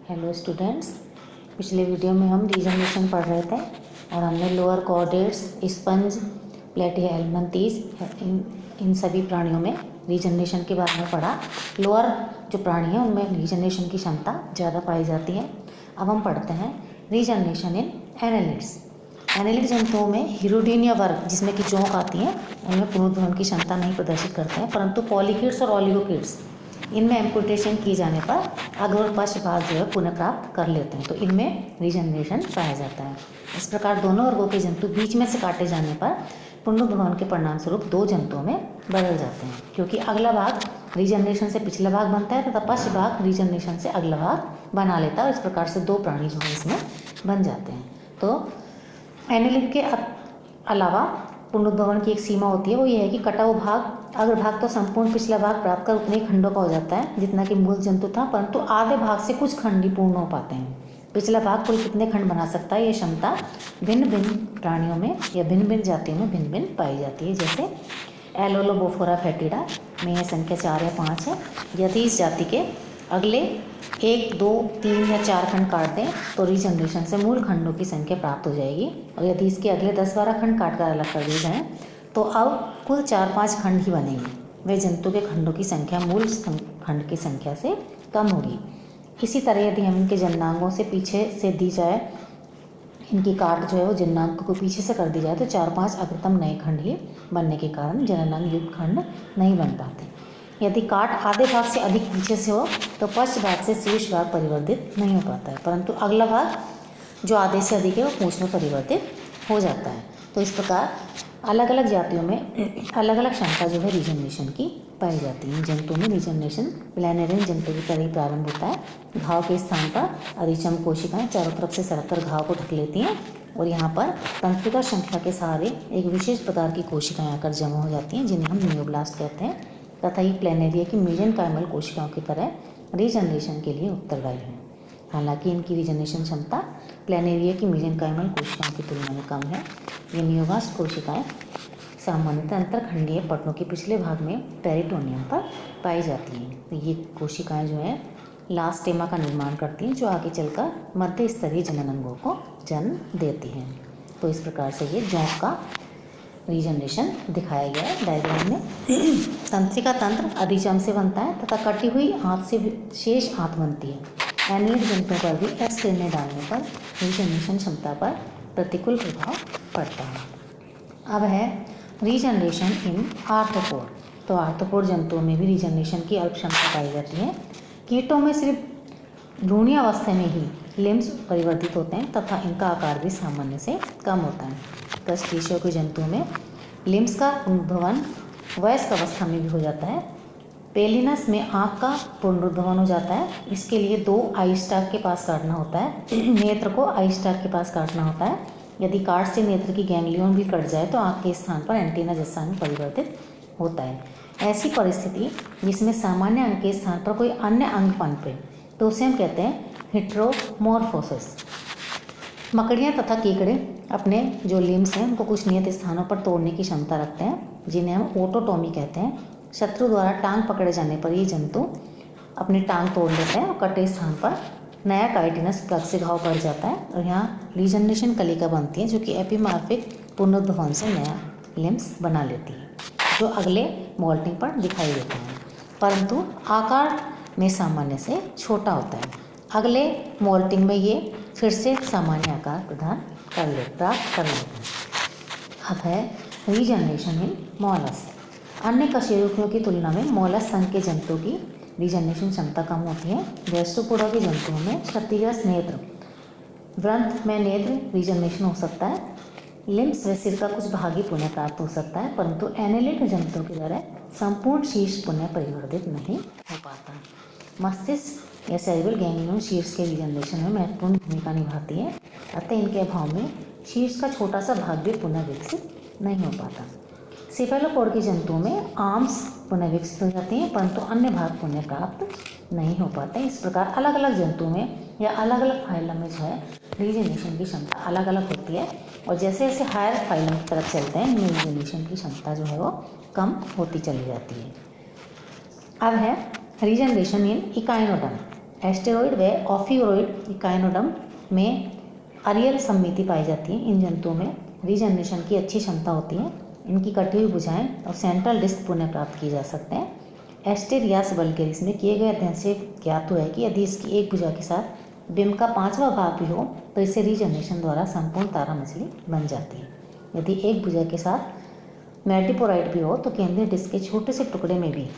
Hello students, पिछले video में हम रीजनरेशन पढ़ रहे थे और हमने लोअर कॉर्डेट्स, स्पंज, प्लेटिहेल्मिन्थेस इन सभी प्राणियों में रीजनरेशन के बारे में पढ़ा। लोअर जो प्राणी हैं उनमें रीजनरेशन की क्षमता ज़्यादा पाई जाती है। अब हम पढ़ते हैं रीजनरेशन इन एनालिड्स। एनालिड जंतुओं में हीरोडीन या वर्ग जिसमें कि जोंक आती हैं उनमें पुनरुत्थान की क्षमता नहीं प्रदर्शित करते हैं, परंतु पॉलीकिड्स और ऑलिगोकिड्स इनमें एम्पुटेशन किए जाने पर अग्र और पश्च भाग जो है पुनः प्राप्त कर लेते हैं, तो इनमें रीजनरेशन पाया जाता है। इस प्रकार दोनों वर्गों के जंतु बीच में से काटे जाने पर पुनरुत्थान के परिणाम स्वरूप दो जंतुओं में बदल जाते हैं, क्योंकि अगला भाग रीजनरेशन से पिछला भाग बनता है तथा पश्च भाग रीजनरेशन से अगला भाग बना लेता है। इस प्रकार से दो प्राणी जो है इसमें बन जाते हैं। तो एनालिड के अलावा पुनरुद्भवन की एक सीमा होती है, वो ये है कि कटा हुआ भाग अग्रभाग तो संपूर्ण पिछला भाग प्राप्त कर उतने खंडों का हो जाता है जितना कि मूल जंतु था, परंतु आधे भाग से कुछ खंड ही पूर्ण हो पाते हैं। पिछला भाग कुल कितने खंड बना सकता है, ये क्षमता भिन्न भिन्न प्राणियों में या भिन्न भिन्न जातियों में भिन्न भिन्न पाई जाती है। जैसे एलोलोबोफोरा फेटिडा में यह संख्या 4 या 5 है। यदि इस जाति के अगले 1, 2, 3 या 4 खंड काट दें तो रीजनरेशन से मूल खंडों की संख्या प्राप्त हो जाएगी, और यदि इसके अगले 10-12 खंड काट कर अलग कर दिए जाएँ तो अब कुल 4-5 खंड ही बनेंगे। वे जंतु के खंडों की संख्या मूल खंड की संख्या से कम होगी। इसी तरह यदि हम इनके जननांगों से पीछे से दी जाए, इनकी काट जो है वो जननांग को पीछे से कर दी जाए तो 4-5 अग्रतम नए खंड ही बनने के कारण जननांग युक्त खंड नहीं बन पाते। यदि काट आधे भाग से अधिक पीछे से हो तो पश्च भाग से शीर्ष भाग परिवर्तित नहीं हो पाता है, परंतु अगला भाग जो आधे से अधिक है वो पूंछ में परिवर्तित हो जाता है। तो इस प्रकार अलग अलग जातियों में अलग अलग क्षमता जो है रीजनरेशन की पाई जाती है। जंतुओं में रीजनरेशन प्लेनेरियन जंतु की तरह ही प्रारंभ होता है। घाव के स्थान पर अधिचम कोशिकाएं चारों तरफ से सरक कर घाव को ढक लेती हैं और यहाँ पर तंत्रिका श्रृंखला के सहारे एक विशेष प्रकार की कोशिकाएं आकर जमा हो जाती हैं जिन्हें हम नियोब्लास्ट कहते हैं, तथा ये प्लेनेरिया की मेसेनकाइमल कोशिकाओं की तरह रीजनरेशन के लिए उत्तरदायी है। हालांकि इनकी रीजनरेशन क्षमता प्लेनेरिया की मेसेनकाइमल कोशिकाओं की तुलना में कम है। ये नियोब्लास्ट कोशिकाएं सामान्यतः अंतरखंडीय पटलों के पिछले भाग में पेरिटोनियम पर पाई जाती हैं। तो ये कोशिकाएं जो हैं लास्टेमा का निर्माण करती हैं जो आगे चलकर मध्य स्तरीय जननांगों को जन्म देती हैं। तो इस प्रकार से ये जोंक का रीजनरेशन दिखाया गया है डायग्राम में। तंत्रिका तंत्र अधिचम से बनता है तथा कटी हुई आंत से शेष आंत बनती है। एनालिड जंतुओं पर भी एक्स किरणें डालने पर रीजनरेशन क्षमता पर प्रतिकूल प्रभाव पड़ता है। अब है रीजनरेशन इन आर्थ्रोपोड। तो आर्थ्रोपोड जंतुओं में भी रीजनरेशन की अल्प क्षमता पाई जाती है। कीटों में सिर्फ भ्रूणीय अवस्था में ही लिम्स परिवर्तित होते हैं तथा इनका आकार भी सामान्य से कम होता है। क्रस्टेशियो के जंतुओं में लिम्स का पुनरुद्भवन वयस्क अवस्था में भी हो जाता है। पेलिनस में आँख का पुनरुद्भवन हो जाता है। इसके लिए 2 आई स्टाक के पास काटना होता है। नेत्र को आई स्टाक के पास काटना होता है। यदि काट से नेत्र की गैंग्लियन भी कट जाए तो आँख के स्थान पर एंटीना जैसा अंग परिवर्तित होता है। ऐसी परिस्थिति जिसमें सामान्य अंग के स्थान पर कोई अन्य अंग पनपे तो उसे हम कहते हैं हेटेरोमॉर्फोसिस। मकड़ियाँ तथा केकड़े अपने जो लिम्स हैं उनको कुछ नियत स्थानों पर तोड़ने की क्षमता रखते हैं जिन्हें हम ओटोटोमी कहते हैं। शत्रु द्वारा टांग पकड़े जाने पर ये जंतु अपनी टांग तोड़ लेते हैं और कटे स्थान पर नया काइटिनस प्लग से घाव बढ़ जाता है और यहाँ रीजनरेशन कलिका बनती है जो कि एपिमार्फिक पुनरुद्भवन से नया लिम्स बना लेती है जो अगले मोल्टिंग पर दिखाई देता है, परंतु आकार में सामान्य से छोटा होता है। अगले मोल्टिंग में ये फिर से सामान्य आकार प्राप्त कर लेता है। अब है रीजनरेशन इन मॉलस्क। अन्य कशेरुकियों की तुलना में मॉलस्क संघ के जंतुओं की रीजनरेशन क्षमता कम होती है। गैस्ट्रोपोडा के जंतुओं में क्षतिग्रस्त नेत्र, व्रंथ में नेत्र रीजनरेशन हो सकता है। लिम्स व सिर का कुछ भाग ही पुनः प्राप्त हो सकता है, परंतु एनालिड जंतुओं की तरह संपूर्ण शीर्ष पुनः परिवर्तित नहीं हो पाता। मस्तिष्क या सेरेब्रल गैंग्लियन शीर्ष के रीजनरेशन में महत्वपूर्ण भूमिका निभाती है, अतः इनके अभाव में शीर्ष का छोटा सा भाग भी पुनः विकसित नहीं हो पाता। सेफेलोपोड के जंतुओं में आर्म्स पुनः विकसित हो जाती हैं, परंतु अन्य भाग पुनः प्राप्त नहीं हो पाते। इस प्रकार अलग अलग जंतुओं में या अलग अलग फाइलम में जो है रीजनरेशन की क्षमता अलग अलग होती है, और जैसे जैसे हायर फाइलम की तरफ चलते हैं इनमें रीजनरेशन की क्षमता जो है वो कम होती चली जाती है। अब है रीजनरेशन इन इकाइनोडर्म। एस्टेरॉइड व ऑफियोरॉइड इकाइनोडर्म में अरियल सम्मिति पाई जाती है। इन जंतुओं में रीजनरेशन की अच्छी क्षमता होती है। इनकी कटी हुई भुजाएं और सेंट्रल डिस्क पुनः प्राप्त किए जा सकते हैं। एस्टेरियास वल्गेरिस में किए गए अध्ययन से ज्ञात हुआ है कि यदि इसकी एक भुजा के साथ बिम्ब का 5वां भाग भी हो तो इसे रीजनरेशन द्वारा संपूर्ण तारा मछली बन जाती है। यदि एक भुजा के साथ मेटिपोराइड भी हो तो केंद्रीय डिस्क के छोटे से टुकड़े में भी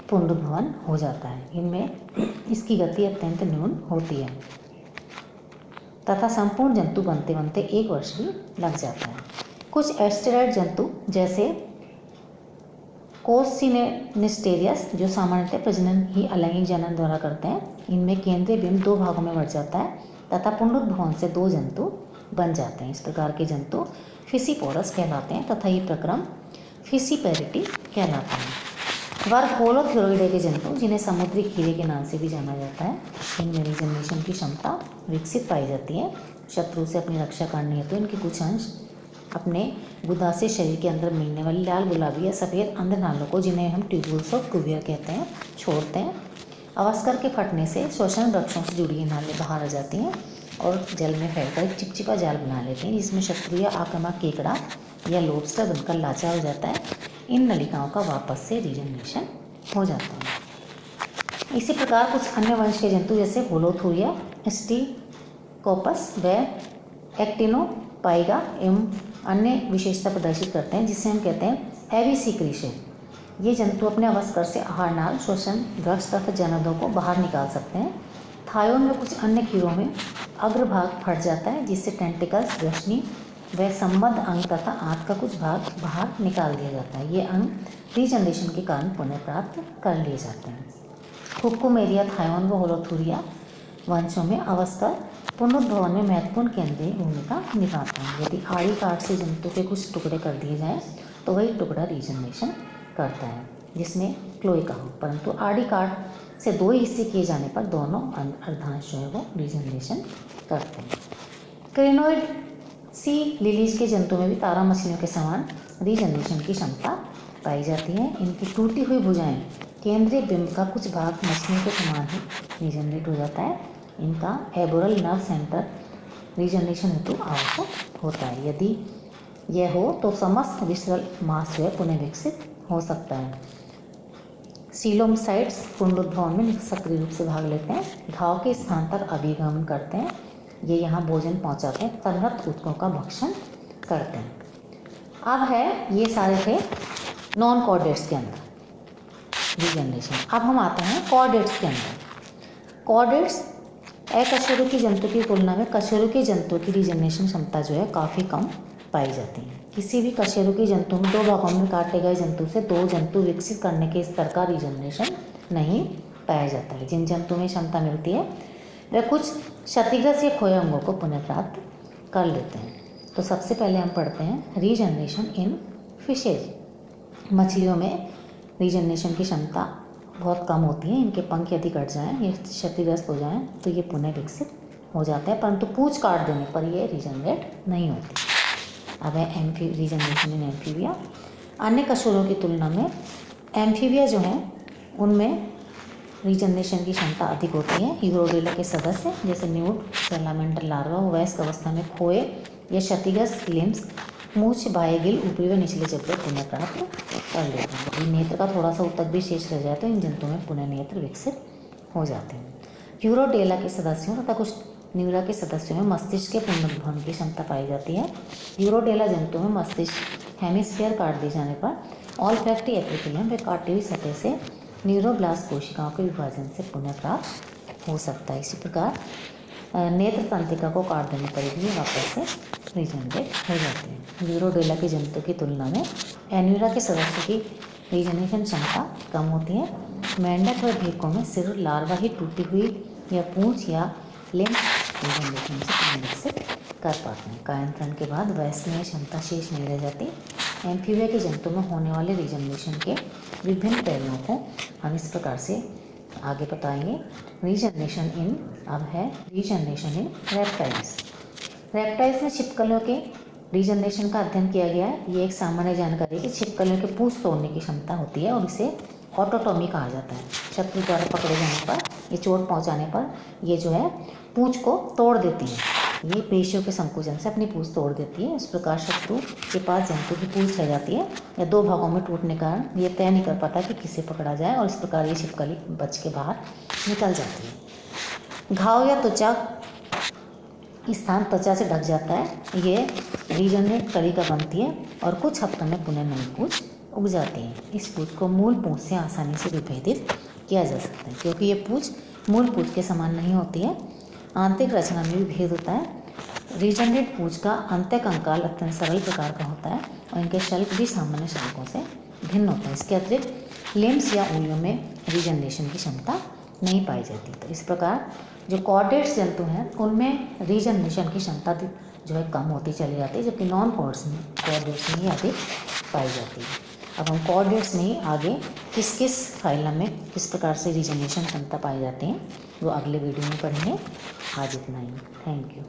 पुनरुद्भवन हो जाता है। इनमें इसकी गति अत्यंत न्यून होती है तथा संपूर्ण जंतु बनते बनते 1 वर्ष भी लग जाता है। कुछ एस्टेरॉइड जंतु जैसे कोसिनेस्टेरियस जो सामान्यतः प्रजनन ही अलैंगिक जनन द्वारा करते हैं, इनमें केंद्रीय बिंब 2 भागों में बढ़ जाता है तथा पुनरुद्भवन से 2 जंतु बन जाते हैं। इस प्रकार के जंतु फिसीपोरस कहलाते हैं तथा ये प्रक्रम फिसीपेरिटी कहलाता है। वर्ग होलोथेरोइडे के जंतु जिन्हें समुद्री खीरे के नाम से भी जाना जाता है, इनमें रीजनरेशन की क्षमता विकसित पाई जाती है। शत्रु से अपनी रक्षा करनी है तो इनके कुछ अंश अपने गुदा से शरीर के अंदर मिलने वाली लाल गुलाबी या सफ़ेद अंधनालों को, जिन्हें हम ट्यूब्यूल्स ऑफ कुवियर कहते हैं, छोड़ते हैं। अवस्कर के फटने से श्वसन वृक्षों से जुड़ी ये नालें बाहर आ जाती हैं और जल में फैलकर एक चिपचिपा जाल बना लेते हैं, जिसमें शत्रु या आक्रामक केकड़ा या लोबस्टर बनकर लाचार हो जाता है। इन नलिकाओं का वापस से रीजनरेशन हो जाता है। इसी प्रकार कुछ अन्य वंश के जंतु जैसे होलोथुरिया, स्टीकोपस व एक्टिनोपाइगा एवं अन्य विशेषता प्रदर्शित करते हैं, जिसे हम कहते हैं एविसिक्रीशन। ये जंतु अपने अवस्कर से आहार नाल, श्वसन वृक्ष तथा जननों को बाहर निकाल सकते हैं। थायोन में कुछ अन्य कीड़ों में अग्रभाग फट जाता है, जिससे टेंटिकल्स, रश्मि व संबद्ध अंग तथा आंत का कुछ भाग बाहर निकाल दिया जाता है। ये अंग रीजनरेशन के कारण पुनः प्राप्त कर लिए जाते हैं। कुक्कुमेरिया, थायोन व होलोथुरिया वंशों में अवस्कर पुनरुद्भवन में महत्वपूर्ण केंद्रीय भूमिका निभाता है। यदि आड़ी काट से जंतु के कुछ टुकड़े कर दिए जाएं तो वही टुकड़ा रीजनरेशन करता है, जिसमें क्लोएका हो, परंतु आड़ी काट से 2 हिस्से किए जाने पर दोनों अर्धांश जो है वो रीजनरेशन करते हैं। क्रिनोइड सी लिलीज के जंतु में भी तारा मछलियों के समान रीजनरेशन की क्षमता पाई जाती है। इनकी टूटी हुई भुजाएं केंद्रीय बिंब का कुछ भाग मछलियों के समान ही रीजनरेट हो जाता है। इनका एबोरल नर्व सेंटर रीजनरेशन हेतु आवश्यक होता है। यदि यह हो तो समस्त विसरल मांस जो है पुनः विकसित हो सकता है। सीलोमसाइट्स पुनरुद्भवन में सक्रिय रूप से भाग लेते हैं, घाव के स्थान तक अभिगमन करते हैं। ये यहाँ भोजन पहुँचाते हैं, तन्मत ऊतकों का भक्षण करते हैं। अब है ये सारे थे नॉन कॉर्डेट्स के अंदर रीजनरेशन। अब हम आते हैं कॉर्डेट्स के अंदर। कॉर्डेट्स अकशेरुकी जंतु की तुलना में कशेरुकी जंतु की रीजनरेशन क्षमता जो है काफ़ी कम पाई जाती है। किसी भी कशेरुकी जंतु में 2 भागों में काटे गए जंतु से 2 जंतु विकसित करने के स्तर का रीजनरेशन नहीं पाया जाता है। जिन जंतु में क्षमता मिलती है वे कुछ क्षतिग्रस्त या खोए अंगों को पुनः प्राप्त कर लेते हैं। तो सबसे पहले हम पढ़ते हैं रीजनरेशन इन फिशेज। मछलियों में रीजनरेशन की क्षमता बहुत कम होती है। इनके पंख यदि कट जाएं या क्षतिग्रस्त हो जाएं तो ये पुनः विकसित हो जाते हैं, परंतु पूंछ काट देने पर ये रीजनरेट नहीं होती। अब है रीजनरेशन इन एम्फीबिया। अन्य कशेरुओं की तुलना में एम्फीबिया जो हैं उनमें रीजनरेशन की क्षमता अधिक होती है। यूरोडेला के सदस्य जैसे न्यूट, सैलामेंडर लार्वा वयस्क अवस्था में खोए या क्षतिग्रस्त लिम्स, मूछ, बाह्य गिल, ऊपरी व निचले जबड़े पुनः प्राप्त कर लेते हैं। यदि नेत्र का थोड़ा सा ऊतक भी शेष रह जाए तो इन जंतुओं में पुनः नेत्र विकसित हो जाते हैं। यूरोडेला के सदस्यों तथा कुछ न्यूरा के सदस्यों में मस्तिष्क के पुनरुद्भवन की क्षमता पाई जाती है। यूरोडेला जंतुओं में मस्तिष्क हेमिस्फीयर काट दिए जाने पर ऑल्फैक्टरी एपिथेलियम व काटी हुई सतह से न्यूरोब्लास्ट कोशिकाओं के विभाजन से पुनः प्राप्त हो सकता है। इसी प्रकार नेत्र तंत्रिका को काट देने पर भी वापस से रीजनरेट हो जाते हैं। यूरोडेला के जंतु की तुलना में एन्यूरा के सदस्यों की रीजनरेशन क्षमता कम होती है। मेंढक व भेकों में सिर्फ लार्वा ही टूटी हुई या पूंछ या लिम्फ रीजनरेशन से पुनः विकसित कर पाते हैं। कायांतरण के बाद वयस्क में क्षमता शेष नहीं रह जाती। एम्फीबिया के जंतु में होने वाले रीजनरेशन के विभिन्न पहलुओं को हम इस प्रकार से आगे बताएंगे। रीजनरेशन इन अब है रीजनरेशन इन रेप्टाइल्स। रेप्टाइल्स में छिपकलियों के रीजनरेशन का अध्ययन किया गया है। ये एक सामान्य जानकारी है कि छिपकलियों के पूंछ तोड़ने की क्षमता होती है और इसे ऑटोटॉमी कहा जाता है। शत्रु द्वारा पकड़े जाने पर, ये चोट पहुंचाने पर ये जो है पूंछ को तोड़ देती है। ये पेशियों के संकुचन से अपनी पूंछ तोड़ देती है। इस प्रकार शत्रु के पास जंतु की पूंछ रह जाती है या दो भागों में टूटने के कारण ये तय नहीं कर पाता कि किसे पकड़ा जाए, और इस प्रकार ये छिपकली बच के बाहर निकल जाती है। घाव या त्वचा स्थान त्वचा से ढक जाता है। ये रीजनरेट कलिका बनती है और कुछ हफ्तों में पुनः नई पूंछ उग जाती है। इस पूंछ को मूल पूंछ से आसानी से विभेदित किया जा सकता है, क्योंकि ये पूंछ मूल पूंछ के समान नहीं होती है। आंतरिक रचना में भी भेद होता है। रीजनरेट पूंछ का अंत्यकंकाल अत्यंत सरल प्रकार का होता है और इनके शल्क भी सामान्य शल्कों से भिन्न होता है। इसके अतिरिक्त लिम्स या उंगलियों में रीजनरेशन की क्षमता नहीं पाई जाती। तो इस प्रकार जो कॉर्डेट्स जंतु हैं उनमें रीजनरेशन की क्षमता जो है कम होती चली जाती है, जबकि नॉन कॉर्डेट्स में ही अधिक पाई जाती है। अब हम कॉर्डेट्स में ही आगे किस किस फाइलम में किस प्रकार से रीजनरेशन क्षमता पाई जाती हैं वो अगले वीडियो में पढ़ेंगे। आज इतना ही। Thank you.